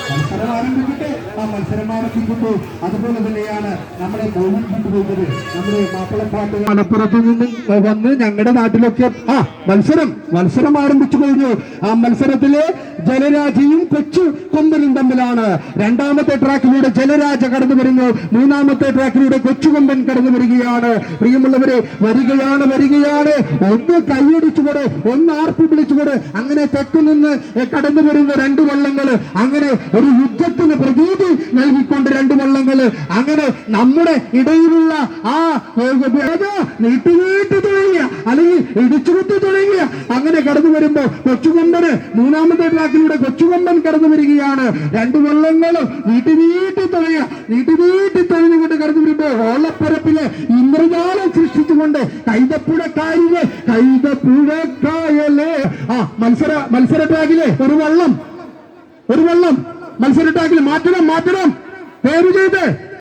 മത്സരം ആരംഭിക്കട്ടെ. ആ മത്സരം ആരംഭിക്കുമ്പോൾ അതുപോലെ തന്നെയാണ് നമ്മുടെ മോഹൻ കൊണ്ടുപോകുന്നത്. നമ്മുടെ മാപ്പിളപ്പാട്ട് മലപ്പുറത്ത് നിന്നും വന്ന് ഞങ്ങളുടെ നാട്ടിലൊക്കെ മത്സരം ആരംഭിച്ചു കഴിഞ്ഞു. ആ മത്സരത്തില് ജലരാജയും കൊച്ചു കൊമ്പനും തമ്മിലാണ്. രണ്ടാമത്തെ ട്രാക്കിലൂടെ ജലരാജ കടന്നു വരുന്നു, മൂന്നാമത്തെ ട്രാക്കിലൂടെ കൊച്ചുകൊമ്പൻ കടന്നു വരികയാണ്. പ്രിയമുള്ളവരെ, വരികയാണ്. ഒന്ന് കൈയടിച്ചുകൂടെ, ഒന്ന് ആർപ്പി വിളിച്ചുകൂടെ. അങ്ങനെ തെക്കു നിന്ന് കടന്നു വരുന്ന രണ്ട് വള്ളങ്ങള്, അങ്ങനെ ഒരു യുദ്ധത്തിന് പ്രതീതി നൽകിക്കൊണ്ട് രണ്ട് വള്ളങ്ങള്, അങ്ങനെ നമ്മുടെ ഇടയിലുള്ള ആ നീട്ടി തുടങ്ങിയ അല്ലെങ്കിൽ ഇടിച്ചുകുത്തി തുടങ്ങിയ അങ്ങനെ കടന്നു വരുമ്പോ കൊച്ചുകൊമ്പന് മൂന്നാമത്തെ ട്രാക്കിലൂടെ കൊച്ചുകൊമ്പൻ കടന്നു വരികയാണ്. രണ്ട് വള്ളങ്ങളും നീട്ടി തെളിഞ്ഞുകൊണ്ട് കടന്നു വരുമ്പോ ഓളപ്പരപ്പിലെ ഇന്ദ്രജാലം സൃഷ്ടിച്ചുകൊണ്ട് കൈതപ്പുഴക്കായലെ മത്സര ട്രാക്കിലെ ഒരു വള്ളം മത്സര ട്രാക്കിൽ മാറ്റണം പേര് ചെയ്ത്